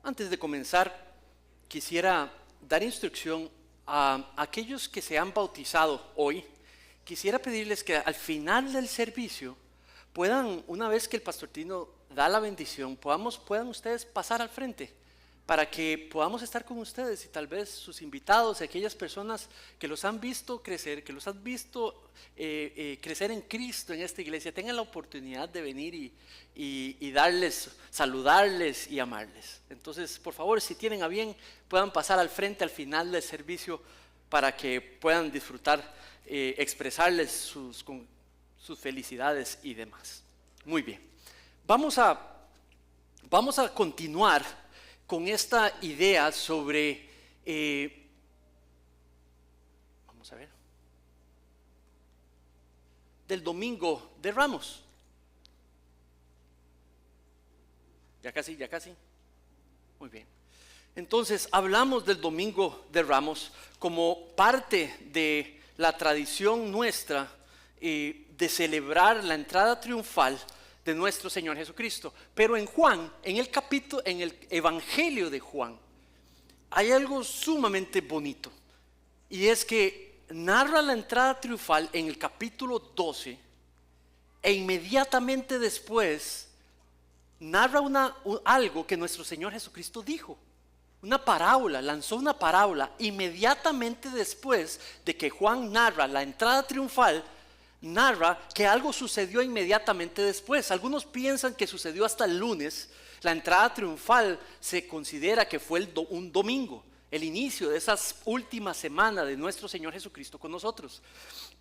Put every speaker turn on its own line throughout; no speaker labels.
Antes de comenzar, quisiera dar instrucción a aquellos que se han bautizado hoy. Quisiera pedirles que al final del servicio puedan, una vez que el pastor Tino da la bendición, puedan ustedes pasar al frente para que podamos estar con ustedes y tal vez sus invitados, aquellas personas que los han visto crecer, que los han visto crecer en Cristo en esta iglesia, tengan la oportunidad de venir y darles, saludarles y amarles. Entonces, por favor, si tienen a bien, puedan pasar al frente al final del servicio para que puedan disfrutar, expresarles sus felicidades y demás. Muy bien, vamos a continuar con esta idea sobre, vamos a ver, del Domingo de Ramos. Ya casi. Muy bien. Entonces, hablamos del Domingo de Ramos como parte de la tradición nuestra de celebrar la entrada triunfal de nuestro Señor Jesucristo. Pero en Juan, en el Evangelio de Juan, hay algo sumamente bonito. Y es que narra la entrada triunfal en el capítulo 12 e inmediatamente después narra algo que nuestro Señor Jesucristo dijo. Una parábola, lanzó una parábola inmediatamente después de que Juan narra la entrada triunfal. Narra que algo sucedió inmediatamente después. Algunos piensan que sucedió hasta el lunes. La entrada triunfal se considera que fue un domingo, el inicio de esas últimas semanas de nuestro Señor Jesucristo con nosotros.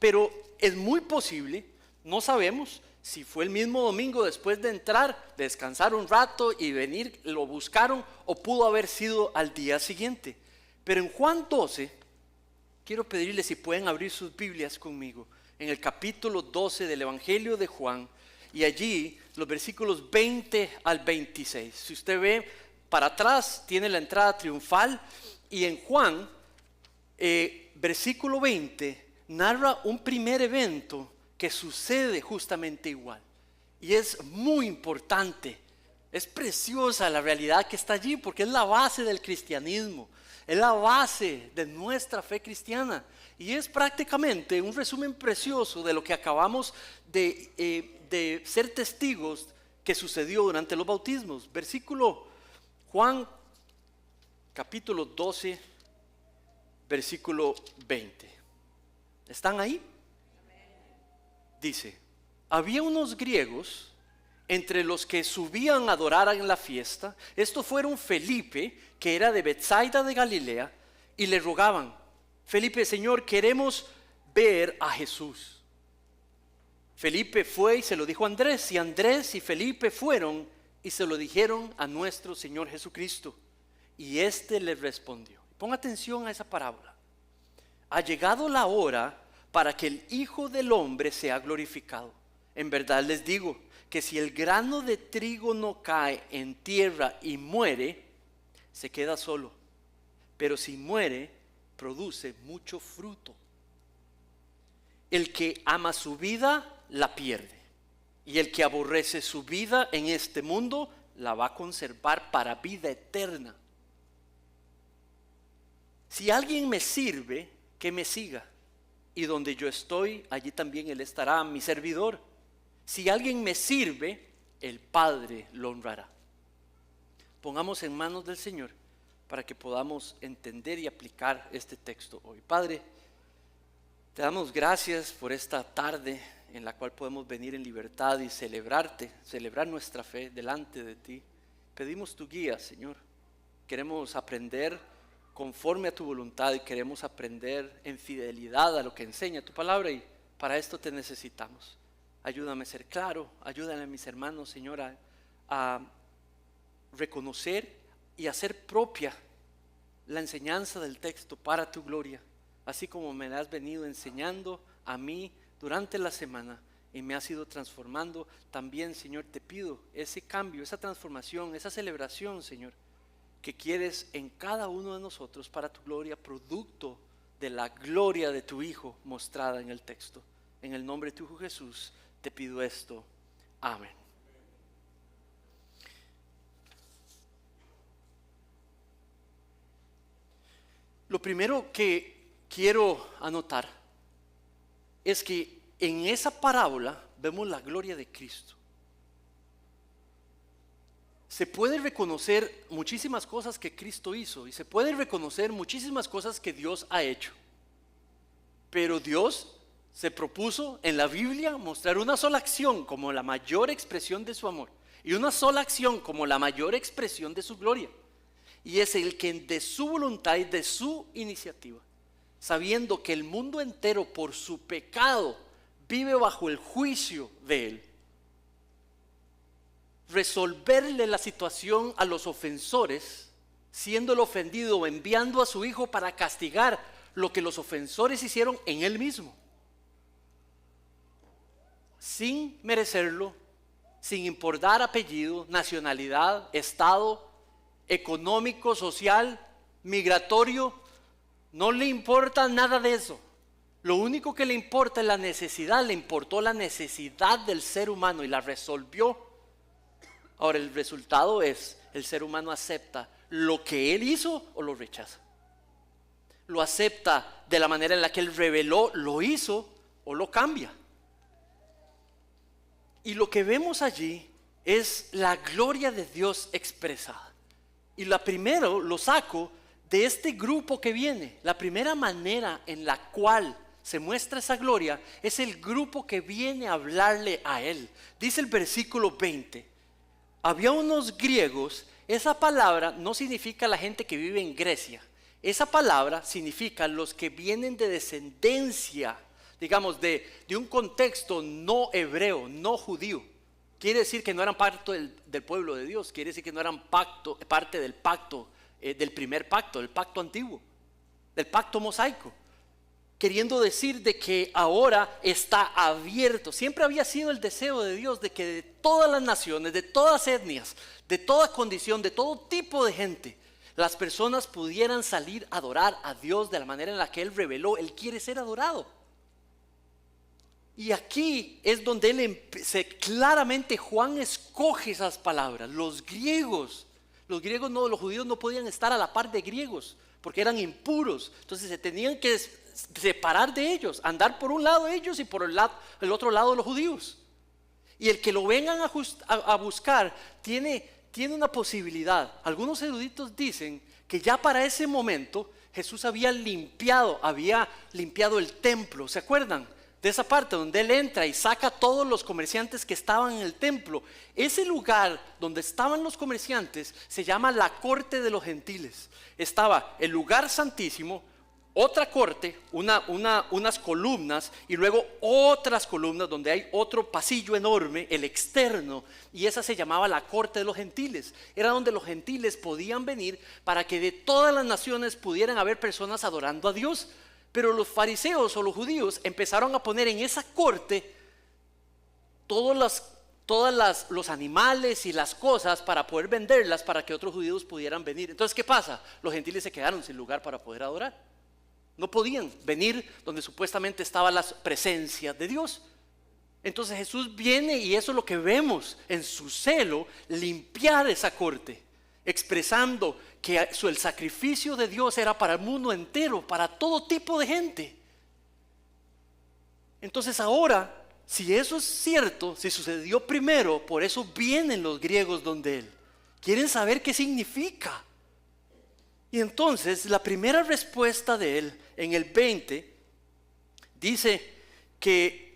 Pero es muy posible, no sabemos si fue el mismo domingo después de entrar, descansar un rato y venir, lo buscaron, o pudo haber sido al día siguiente. Pero en Juan 12, quiero pedirles si pueden abrir sus Biblias conmigo, en el capítulo 12 del Evangelio de Juan, y allí los versículos 20 al 26. Si usted ve para atrás, tiene la entrada triunfal, y en Juan, versículo 20, narra un primer evento que sucede justamente igual. Y es muy importante, es preciosa la realidad que está allí, porque es la base del cristianismo, es la base de nuestra fe cristiana. Y es prácticamente un resumen precioso de lo que acabamos de ser testigos que sucedió durante los bautismos. Juan capítulo 12, versículo 20. ¿Están ahí? Dice: había unos griegos entre los que subían a adorar en la fiesta. Estos fueron Felipe, que era de Betsaida de Galilea, y le rogaban: Felipe, Señor, queremos ver a Jesús. Felipe fue y se lo dijo a Andrés, y Andrés y Felipe fueron y se lo dijeron a nuestro Señor Jesucristo. Y éste les respondió. Ponga atención a esa parábola. Ha llegado la hora para que el Hijo del Hombre sea glorificado. En verdad les digo que si el grano de trigo no cae en tierra y muere, se queda solo. Pero si muere, produce mucho fruto. El que ama su vida, la pierde. Y el que aborrece su vida en este mundo, la va a conservar para vida eterna. Si alguien me sirve, que me siga. Y donde yo estoy, allí también él estará, mi servidor. Si alguien me sirve, el Padre lo honrará. Pongamos en manos del Señor para que podamos entender y aplicar este texto hoy. Padre, te damos gracias por esta tarde en la cual podemos venir en libertad y celebrarte, celebrar nuestra fe delante de ti. Pedimos tu guía, Señor. Queremos aprender conforme a tu voluntad y queremos aprender en fidelidad a lo que enseña tu palabra, y para esto te necesitamos. Ayúdame a ser claro, ayúdame a mis hermanos, Señor, a reconocer y hacer propia la enseñanza del texto para tu gloria, así como me la has venido enseñando a mí durante la semana y me has ido transformando. También, Señor, te pido ese cambio, esa transformación, esa celebración, Señor, que quieres en cada uno de nosotros para tu gloria, producto de la gloria de tu Hijo mostrada en el texto. En el nombre de tu Hijo Jesús te pido esto. Amén. primero que quiero anotar es que en esa parábola vemos la gloria de Cristo. Se puede reconocer muchísimas cosas que Cristo hizo y se puede reconocer muchísimas cosas que Dios ha hecho. Pero Dios se propuso en la Biblia mostrar una sola acción como la mayor expresión de su amor y una sola acción como la mayor expresión de su gloria. Y es el que de su voluntad y de su iniciativa, sabiendo que el mundo entero por su pecado vive bajo el juicio de él, resolverle la situación a los ofensores, siendo el ofendido, enviando a su hijo para castigar lo que los ofensores hicieron en él mismo, sin merecerlo, sin importar apellido, nacionalidad, estado económico, social, migratorio. No le importa nada de eso. Lo único que le importa es la necesidad. Le importó la necesidad del ser humano y la resolvió. Ahora el resultado es, el ser humano acepta lo que él hizo o lo rechaza. Lo acepta de la manera en la que él reveló, lo hizo o lo cambia. Y lo que vemos allí es la gloria de Dios expresada. Y la primero lo saco de este grupo que viene. La primera manera en la cual se muestra esa gloria es el grupo que viene a hablarle a él. Dice el versículo 20. Había unos griegos. Esa palabra no significa la gente que vive en Grecia. Esa palabra significa los que vienen de descendencia, digamos, de un contexto no hebreo, no judío. Quiere decir que no eran parte del pueblo de Dios. Quiere decir que no eran parte del pacto, del primer pacto, del pacto antiguo, del pacto mosaico. Queriendo decir de que ahora está abierto. Siempre había sido el deseo de Dios de que de todas las naciones, de todas etnias, de toda condición, de todo tipo de gente, las personas pudieran salir a adorar a Dios de la manera en la que Él reveló. Él quiere ser adorado. Y aquí es donde claramente Juan escoge esas palabras. Los griegos no, los judíos no podían estar a la par de griegos porque eran impuros. Entonces se tenían que separar de ellos, andar por un lado ellos y por el otro lado los judíos. Y el que lo vengan a buscar tiene una posibilidad. Algunos eruditos dicen que ya para ese momento Jesús había limpiado el templo. ¿Se acuerdan? De esa parte donde él entra y saca a todos los comerciantes que estaban en el templo. Ese lugar donde estaban los comerciantes se llama la corte de los gentiles. Estaba el lugar santísimo, otra corte, unas columnas y luego otras columnas donde hay otro pasillo enorme, el externo, y esa se llamaba la corte de los gentiles. Era donde los gentiles podían venir para que de todas las naciones pudieran haber personas adorando a Dios. Pero los fariseos o los judíos empezaron a poner en esa corte todos los animales y las cosas para poder venderlas para que otros judíos pudieran venir. Entonces, ¿qué pasa? Los gentiles se quedaron sin lugar para poder adorar. No podían venir donde supuestamente estaba la presencia de Dios. Entonces Jesús viene y eso es lo que vemos en su celo, limpiar esa corte, expresando que el sacrificio de Dios era para el mundo entero, para todo tipo de gente. Entonces ahora, si eso es cierto, si sucedió primero, por eso vienen los griegos donde él. Quieren saber qué significa. Y entonces la primera respuesta de él en el 20 dice que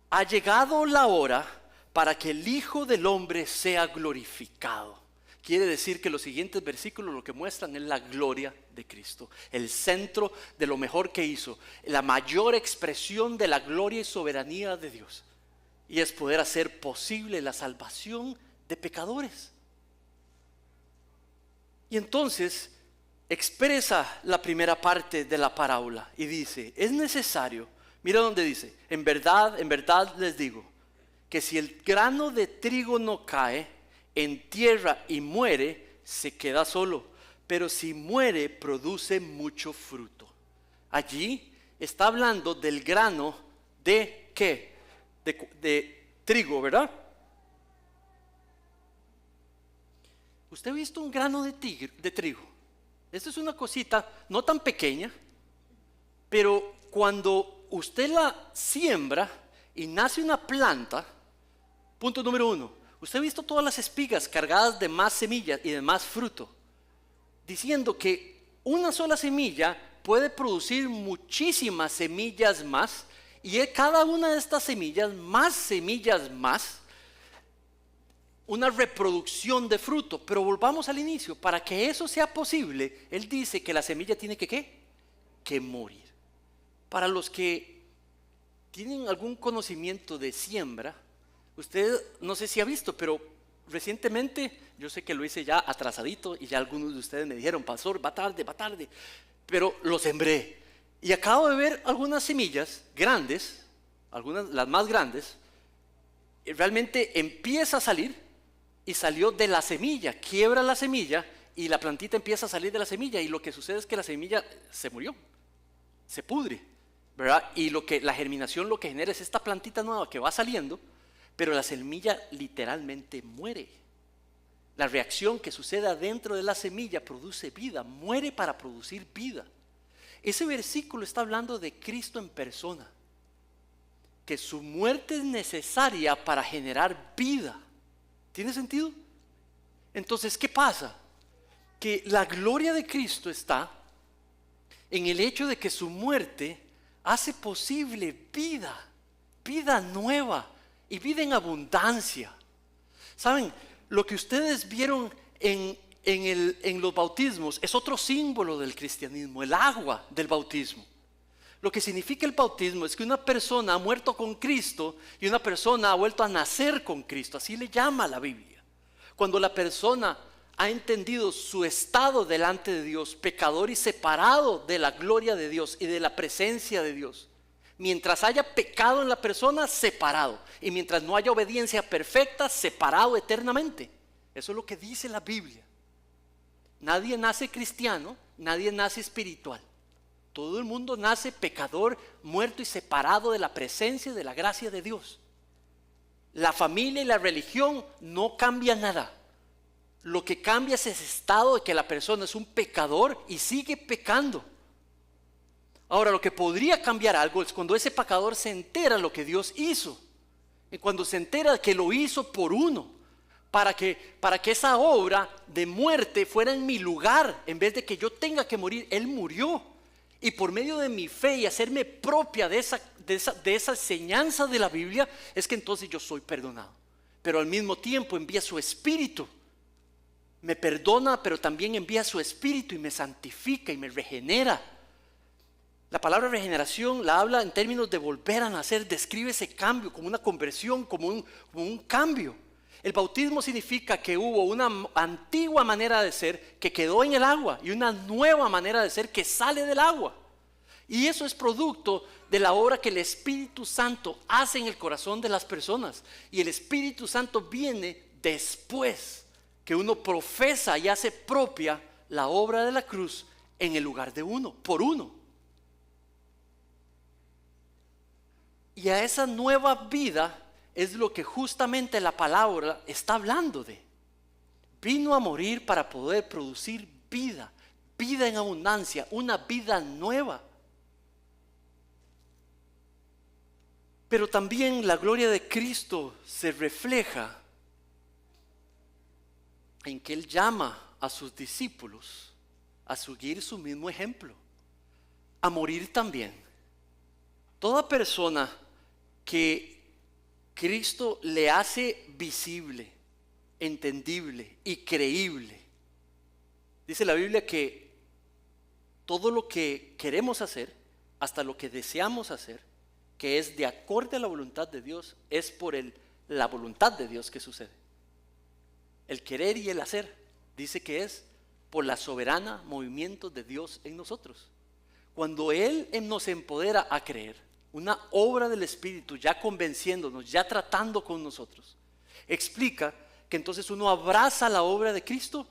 ha llegado la hora para que el Hijo del Hombre sea glorificado. Quiere decir que los siguientes versículos lo que muestran es la gloria de Cristo, el centro de lo mejor que hizo, la mayor expresión de la gloria y soberanía de Dios, y es poder hacer posible la salvación de pecadores. Y entonces expresa la primera parte de la parábola y dice, es necesario, mira donde dice, en verdad les digo, que si el grano de trigo no cae en tierra y muere, se queda solo, pero si muere, produce mucho fruto. Allí está hablando del grano de ¿qué? De trigo, ¿verdad? ¿Usted ha visto un grano de trigo? Esta es una cosita no tan pequeña, pero cuando usted la siembra y nace una planta, punto número 1, usted ha visto todas las espigas cargadas de más semillas y de más fruto, diciendo que una sola semilla puede producir muchísimas semillas más, y cada una de estas semillas más, una reproducción de fruto. Pero volvamos al inicio, para que eso sea posible, él dice que la semilla tiene que ¿qué? Que morir. Para los que tienen algún conocimiento de siembra, usted no sé si ha visto, pero recientemente, yo sé que lo hice ya atrasadito y ya algunos de ustedes me dijeron, pastor, va tarde, pero lo sembré. Y acabo de ver algunas semillas grandes, algunas, las más grandes, y realmente empieza a salir y salió de la semilla, quiebra la semilla y la plantita empieza a salir de la semilla, y lo que sucede es que la semilla se murió, se pudre, ¿verdad? Y la germinación lo que genera es esta plantita nueva que va saliendo, pero la semilla literalmente muere. La reacción que sucede adentro de la semilla produce vida, muere para producir vida. Ese versículo está hablando de Cristo en persona, que su muerte es necesaria para generar vida. ¿Tiene sentido? Entonces, ¿qué pasa? Que la gloria de Cristo está en el hecho de que su muerte hace posible vida, vida nueva y vida en abundancia. ¿Saben? Lo que ustedes vieron en los bautismos es otro símbolo del cristianismo, el agua del bautismo. Lo que significa el bautismo es que una persona ha muerto con Cristo y una persona ha vuelto a nacer con Cristo. Así le llama la Biblia. Cuando la persona ha entendido su estado delante de Dios, pecador y separado de la gloria de Dios y de la presencia de Dios. Mientras haya pecado en la persona, separado. Y mientras no haya obediencia perfecta, separado eternamente. Eso es lo que dice la Biblia. Nadie nace cristiano, nadie nace espiritual. Todo el mundo nace pecador, muerto y separado de la presencia y de la gracia de Dios. La familia y la religión no cambian nada. Lo que cambia es ese estado de que la persona es un pecador y sigue pecando. Ahora, lo que podría cambiar algo es cuando ese pecador se entera de lo que Dios hizo. Y cuando se entera de que lo hizo por uno. Para que esa obra de muerte fuera en mi lugar. En vez de que yo tenga que morir, Él murió. Y por medio de mi fe y hacerme propia de esa enseñanza de la Biblia, es que entonces yo soy perdonado. Pero al mismo tiempo envía su Espíritu. Me perdona, pero también envía su Espíritu y me santifica y me regenera. La palabra regeneración la habla en términos de volver a nacer, describe ese cambio como una conversión, como un cambio. El bautismo significa que hubo una antigua manera de ser que quedó en el agua y una nueva manera de ser que sale del agua. Y eso es producto de la obra que el Espíritu Santo hace en el corazón de las personas. Y el Espíritu Santo viene después que uno profesa y hace propia la obra de la cruz en el lugar de uno, por uno. Y a esa nueva vida es lo que justamente la palabra está hablando de. Vino a morir para poder producir vida, vida en abundancia, una vida nueva. Pero también la gloria de Cristo se refleja en que Él llama a sus discípulos a seguir su mismo ejemplo, a morir también. Toda persona que Cristo le hace visible, entendible y creíble. Dice la Biblia que todo lo que queremos hacer, hasta lo que deseamos hacer, que es de acorde a la voluntad de Dios, es por la voluntad de Dios que sucede. El querer y el hacer, dice que es por la soberana movimiento de Dios en nosotros. Cuando Él nos empodera a creer, una obra del Espíritu ya convenciéndonos, ya tratando con nosotros, explica que entonces uno abraza la obra de Cristo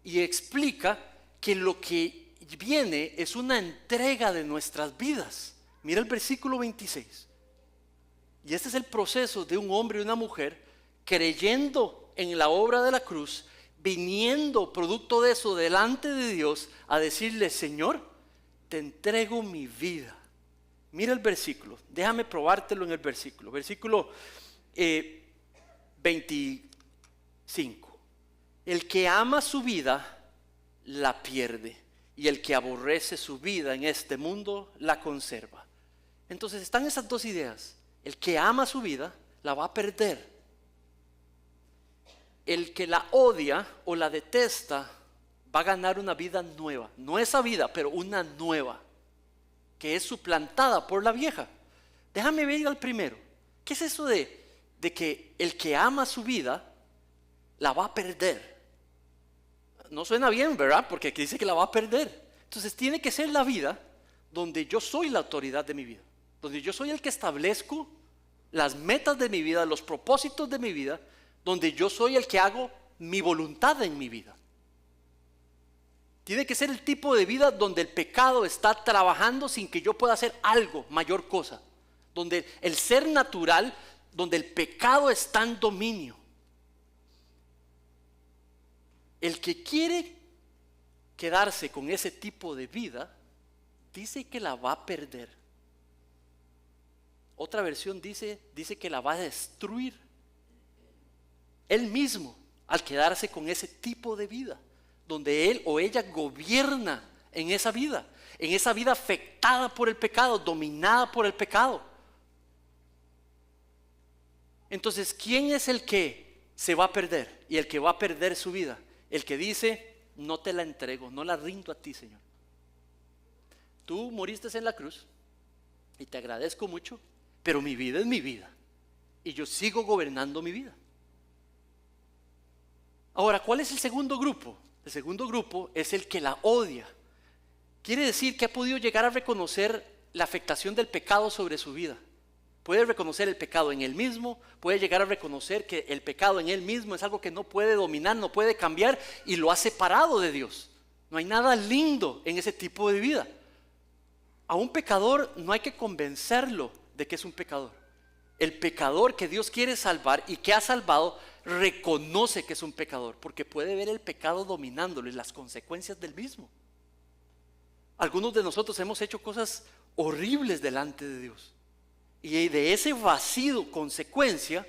y explica que lo que viene es una entrega de nuestras vidas. Mira el versículo 26. Y este es el proceso de un hombre y una mujer creyendo en la obra de la cruz, viniendo producto de eso delante de Dios a decirle: Señor, te entrego mi vida. Mira el versículo, déjame probártelo en el versículo. Versículo 25. El que ama su vida, la pierde. Y el que aborrece su vida en este mundo, la conserva. Entonces están esas dos ideas. El que ama su vida, la va a perder. El que la odia o la detesta, va a ganar una vida nueva. No esa vida, pero una nueva, que es suplantada por la vieja. Déjame ver al primero. ¿Qué es eso de que el que ama su vida la va a perder? No suena bien, ¿verdad? Porque aquí dice que la va a perder. Entonces tiene que ser la vida donde yo soy la autoridad de mi vida, donde yo soy el que establezco las metas de mi vida, los propósitos de mi vida, donde yo soy el que hago mi voluntad en mi vida. Tiene que ser el tipo de vida donde el pecado está trabajando sin que yo pueda hacer algo, mayor cosa. Donde el ser natural, donde el pecado está en dominio. El que quiere quedarse con ese tipo de vida, dice que la va a perder. Otra versión dice que la va a destruir. Él mismo, al quedarse con ese tipo de vida, donde él o ella gobierna en esa vida afectada por el pecado, dominada por el pecado. Entonces, ¿quién es el que se va a perder y el que va a perder su vida? El que dice: no te la entrego, no la rindo a ti, Señor. Tú moriste en la cruz y te agradezco mucho, pero mi vida es mi vida y yo sigo gobernando mi vida. Ahora, ¿cuál es el segundo grupo? El segundo grupo es el que la odia. Quiere decir que ha podido llegar a reconocer la afectación del pecado sobre su vida. Puede reconocer el pecado en él mismo, puede llegar a reconocer que el pecado en él mismo es algo que no puede dominar, no puede cambiar, y lo ha separado de Dios. No hay nada lindo en ese tipo de vida. A un pecador no hay que convencerlo de que es un pecador. El pecador que Dios quiere salvar y que ha salvado reconoce que es un pecador, porque puede ver el pecado dominándolo y las consecuencias del mismo. Algunos de nosotros hemos hecho cosas horribles delante de Dios, y de ese vacío consecuencia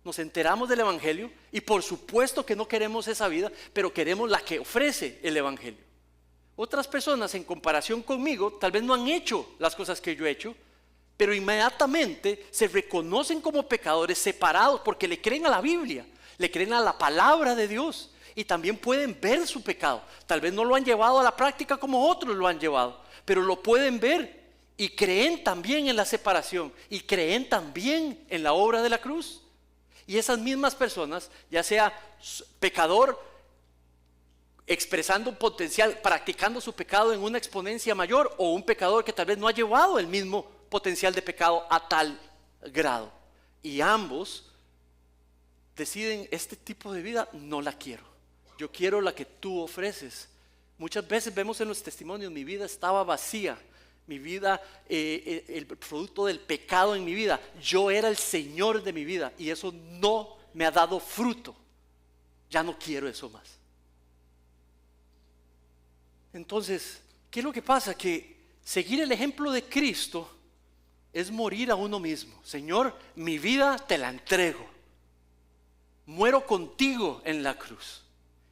nos enteramos del Evangelio, y por supuesto que no queremos esa vida, pero queremos la que ofrece el Evangelio. Otras personas, en comparación conmigo, tal vez no han hecho las cosas que yo he hecho, pero inmediatamente se reconocen como pecadores separados porque le creen a la Biblia, le creen a la palabra de Dios, y también pueden ver su pecado. Tal vez no lo han llevado a la práctica como otros lo han llevado, pero lo pueden ver y creen también en la separación y creen también en la obra de la cruz. Y esas mismas personas, ya sea pecador expresando un potencial, practicando su pecado en una exponencia mayor, o un pecador que tal vez no ha llevado el mismo potencial de pecado a tal grado, y ambos deciden: este tipo de vida no la quiero, yo quiero la que tú ofreces. Muchas veces vemos en los testimonios: mi vida estaba vacía, mi vida, el producto del pecado en mi vida, yo era el Señor de mi vida y eso no me ha dado fruto, ya no quiero eso más. Entonces, ¿qué es lo que pasa? Que seguir el ejemplo de Cristo es morir a uno mismo. Señor, mi vida te la entrego, muero contigo en la cruz.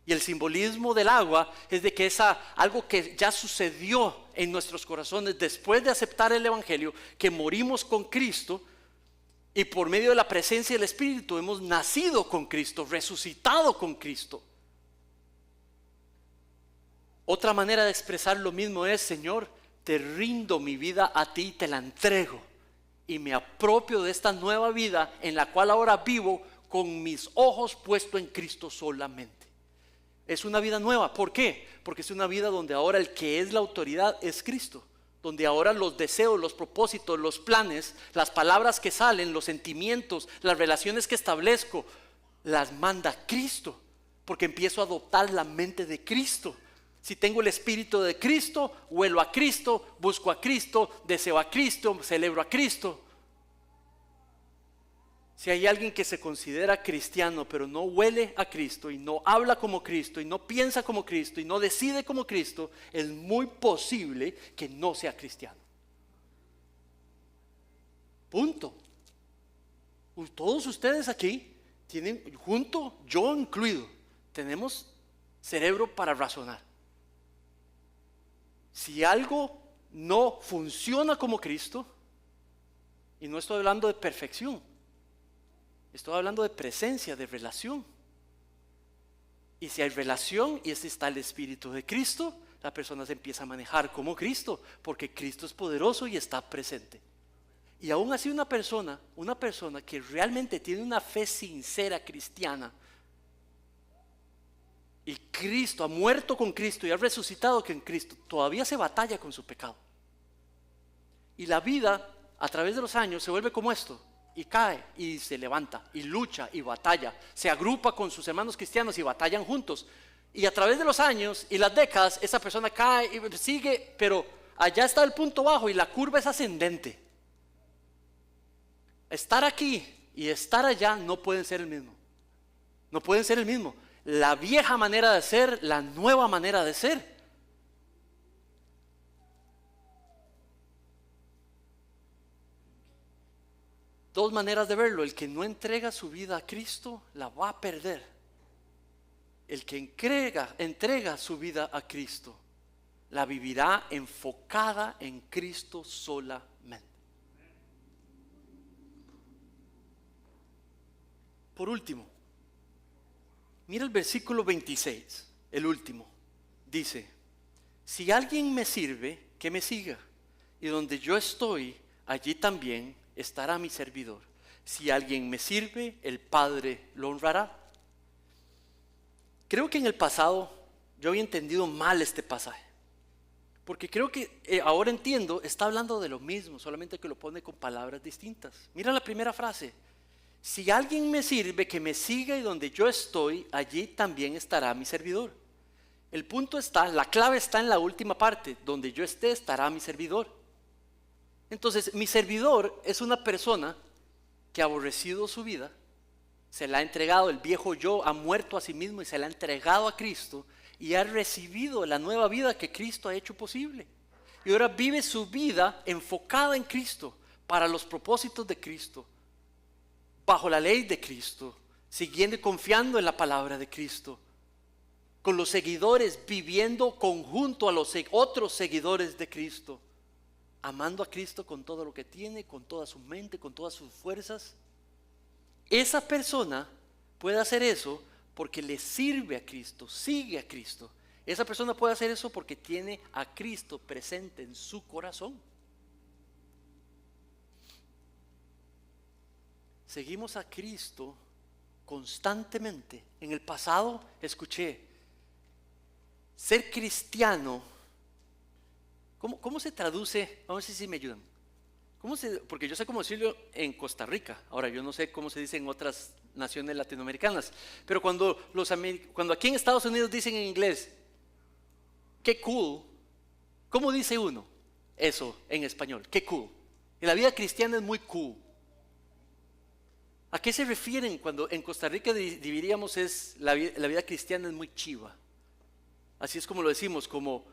Y el simbolismo del agua es de que es algo que ya sucedió en nuestros corazones después de aceptar el Evangelio, que morimos con Cristo, y por medio de la presencia del Espíritu hemos nacido con Cristo, resucitado con Cristo. Otra manera de expresar lo mismo es: Señor, te rindo mi vida a ti, te la entrego, y me apropio de esta nueva vida en la cual ahora vivo con mis ojos puestos en Cristo solamente. Es una vida nueva. ¿Por qué? Porque es una vida donde ahora el que es la autoridad es Cristo, donde ahora los deseos, los propósitos, los planes, las palabras que salen, los sentimientos, las relaciones que establezco, las manda Cristo, porque empiezo a adoptar la mente de Cristo. Si tengo el espíritu de Cristo, huelo a Cristo, busco a Cristo, deseo a Cristo, celebro a Cristo. Si hay alguien que se considera cristiano pero no huele a Cristo y no habla como Cristo y no piensa como Cristo y no decide como Cristo, es muy posible que no sea cristiano. Punto. Todos ustedes aquí tienen, junto, yo incluido, tenemos cerebro para razonar. Si algo no funciona como Cristo, y no estoy hablando de perfección, estoy hablando de presencia, de relación. Y si hay relación y está el Espíritu de Cristo, la persona se empieza a manejar como Cristo, porque Cristo es poderoso y está presente. Y aún así una persona que realmente tiene una fe sincera cristiana, y Cristo ha muerto con Cristo y ha resucitado con Cristo, todavía se batalla con su pecado. Y la vida a través de los años se vuelve como esto, y cae y se levanta y lucha y batalla, se agrupa con sus hermanos cristianos y batallan juntos. Y a través de los años y las décadas esa persona cae y sigue, pero allá está el punto bajo y la curva es ascendente. Estar aquí y estar allá no pueden ser el mismo. No pueden ser el mismo. La vieja manera de ser, la nueva manera de ser. Dos maneras de verlo. El que no entrega su vida a Cristo la va a perder. El que entrega su vida a Cristo la vivirá enfocada en Cristo solamente. Por último, mira el versículo 26, el último. Dice: si alguien me sirve, que me siga, y donde yo estoy, allí también estará mi servidor. Si alguien me sirve, el Padre lo honrará. Creo que en el pasado yo había entendido mal este pasaje, porque creo que ahora entiendo, está hablando de lo mismo, solamente que lo pone con palabras distintas. Mira la primera frase: si alguien me sirve, que me siga, y donde yo estoy, allí también estará mi servidor. El punto está, la clave está en la última parte: donde yo esté, estará mi servidor. Entonces, mi servidor es una persona que ha aborrecido su vida, se la ha entregado, el viejo yo ha muerto a sí mismo y se la ha entregado a Cristo, y ha recibido la nueva vida que Cristo ha hecho posible. Y ahora vive su vida enfocada en Cristo, para los propósitos de Cristo, bajo la ley de Cristo, siguiendo y confiando en la palabra de Cristo, con los seguidores, viviendo conjunto a los otros seguidores de Cristo, amando a Cristo con todo lo que tiene, con toda su mente, con todas sus fuerzas. Esa persona puede hacer eso porque le sirve a Cristo, sigue a Cristo. Esa persona puede hacer eso porque tiene a Cristo presente en su corazón. Seguimos a Cristo constantemente. En el pasado escuché, ser cristiano, ¿cómo se traduce? Vamos a ver si me ayudan. Porque yo sé cómo decirlo en Costa Rica. Ahora yo no sé cómo se dice en otras naciones latinoamericanas. Pero cuando aquí en Estados Unidos dicen en inglés, qué cool, ¿cómo dice uno eso en español? Qué cool. Y la vida cristiana es muy cool. ¿A qué se refieren cuando en Costa Rica diríamos la vida cristiana es muy chiva? Así es como lo decimos, como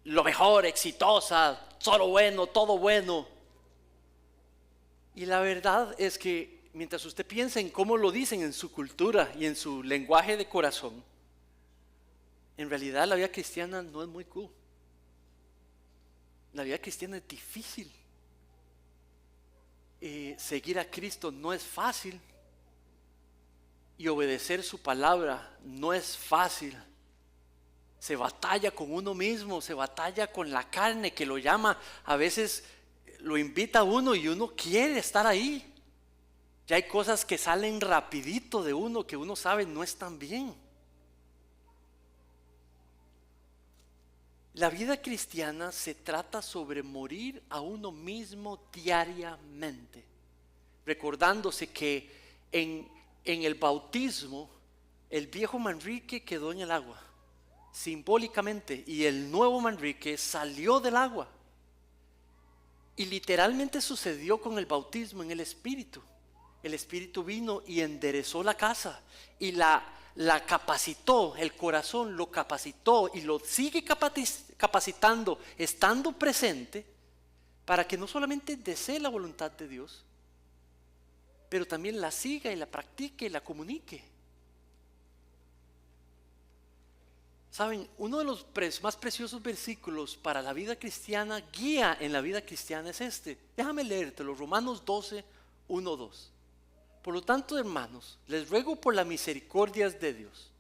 lo mejor, exitosa, solo bueno, todo bueno. Y la verdad es que mientras usted piensa en cómo lo dicen en su cultura y en su lenguaje de corazón, en realidad la vida cristiana no es muy cool. La vida cristiana es difícil. Seguir a Cristo no es fácil, y obedecer su palabra no es fácil. Se batalla con uno mismo, se batalla con la carne que lo llama, a veces lo invita a uno y uno quiere estar ahí. Ya hay cosas que salen rapidito de uno que uno sabe no están bien. La vida cristiana se trata sobre morir a uno mismo diariamente, recordándose que en el bautismo el viejo Manrique quedó en el agua, simbólicamente, y el nuevo Manrique salió del agua. Y literalmente sucedió con el bautismo en el Espíritu. el Espíritu vino y enderezó la casa y la capacitó, el corazón lo capacitó y lo sigue capacitando, estando presente, para que no solamente desee la voluntad de Dios, pero también la siga y la practique y la comunique. Saben, uno de los más preciosos versículos para la vida cristiana, guía en la vida cristiana, es este. Déjame leértelo, Romanos 12, 1, 2. Por lo tanto, hermanos, les ruego por las misericordias de Dios,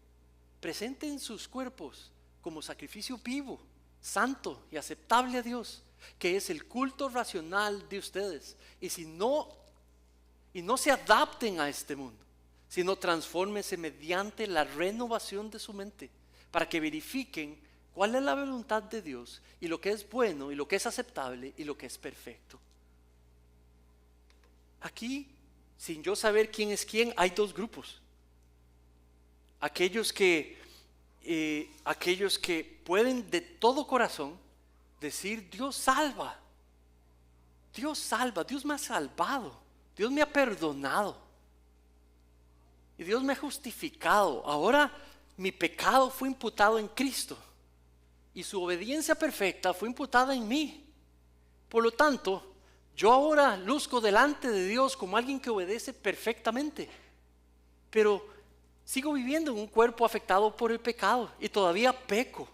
presenten sus cuerpos como sacrificio vivo, santo y aceptable a Dios, que es el culto racional de ustedes. Y no se adapten a este mundo, sino transfórmense mediante la renovación de su mente, para que verifiquen cuál es la voluntad de Dios y lo que es bueno y lo que es aceptable y lo que es perfecto. Aquí, sin yo saber quién es quién, hay dos grupos. Aquellos que pueden de todo corazón decir: Dios salva, Dios salva, Dios me ha salvado, Dios me ha perdonado y Dios me ha justificado. Ahora mi pecado fue imputado en Cristo y su obediencia perfecta fue imputada en mí. Por lo tanto, yo ahora luzco delante de Dios como alguien que obedece perfectamente, pero sigo viviendo en un cuerpo afectado por el pecado y todavía peco.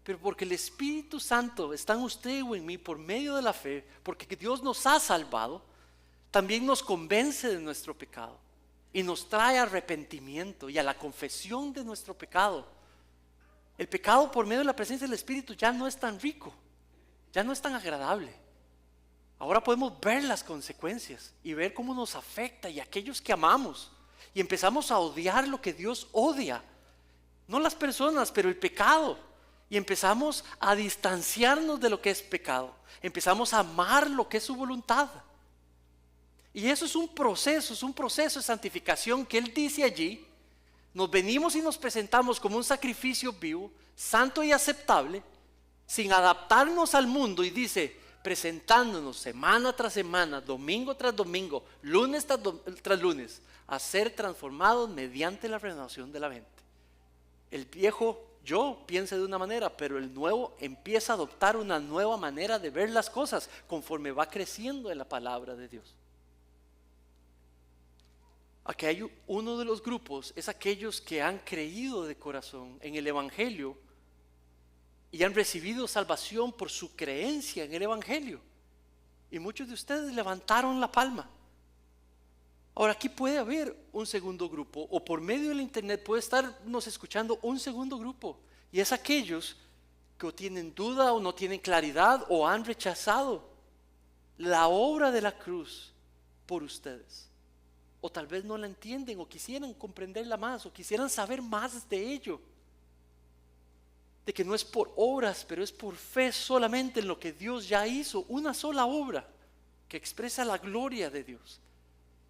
Pero porque el Espíritu Santo está en usted o en mí por medio de la fe, porque Dios nos ha salvado, también nos convence de nuestro pecado y nos trae arrepentimiento y a la confesión de nuestro pecado. El pecado por medio de la presencia del Espíritu ya no es tan rico, ya no es tan agradable. Ahora podemos ver las consecuencias y ver cómo nos afecta, y aquellos que amamos, y empezamos a odiar lo que Dios odia, no las personas, pero el pecado, y empezamos a distanciarnos de lo que es pecado, empezamos a amar lo que es su voluntad. Y eso es un proceso de santificación que Él dice allí. Nos venimos y nos presentamos como un sacrificio vivo, santo y aceptable, sin adaptarnos al mundo, y dice, presentándonos semana tras semana, domingo tras domingo, lunes tras lunes, a ser transformados mediante la renovación de la mente. El viejo yo piensa de una manera, pero el nuevo empieza a adoptar una nueva manera de ver las cosas conforme va creciendo en la palabra de Dios. Aquí hay uno de los grupos, es aquellos que han creído de corazón en el Evangelio y han recibido salvación por su creencia en el Evangelio. Y muchos de ustedes levantaron la palma. Ahora, aquí puede haber un segundo grupo, o por medio del internet puede estarnos escuchando un segundo grupo, y es aquellos que o tienen duda o no tienen claridad o han rechazado la obra de la cruz por ustedes. O tal vez no la entienden, o quisieran comprenderla más, o quisieran saber más de ello. De que no es por obras, pero es por fe solamente en lo que Dios ya hizo, una sola obra que expresa la gloria de Dios.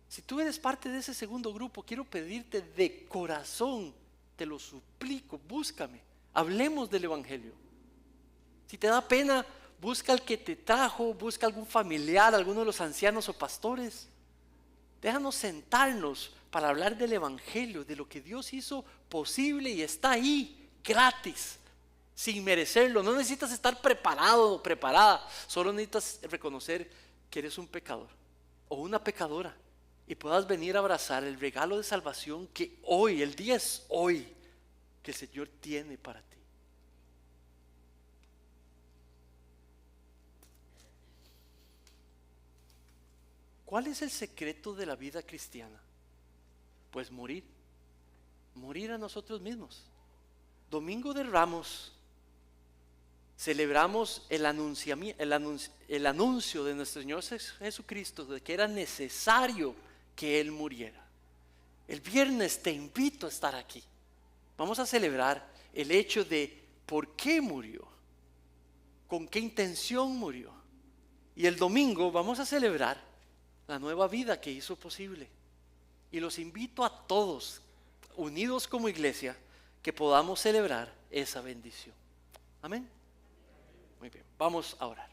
Si tú eres parte de ese segundo grupo, quiero pedirte de corazón, te lo suplico, búscame, hablemos del Evangelio. Si te da pena, busca al que te trajo, busca algún familiar, alguno de los ancianos o pastores. Déjanos sentarnos para hablar del Evangelio, de lo que Dios hizo posible y está ahí, gratis, sin merecerlo. No necesitas estar preparado o preparada, solo necesitas reconocer que eres un pecador o una pecadora y puedas venir a abrazar el regalo de salvación que hoy, el día es hoy, que el Señor tiene para ti. ¿Cuál es el secreto de la vida cristiana? Pues morir a nosotros mismos. Domingo de Ramos celebramos el anuncio de nuestro Señor Jesucristo de que era necesario que Él muriera. El viernes te invito a estar aquí. Vamos a celebrar el hecho de por qué murió, con qué intención murió. Y el domingo vamos a celebrar la nueva vida que hizo posible. Y los invito a todos, unidos como iglesia, que podamos celebrar esa bendición. Amén. Muy bien, vamos a orar.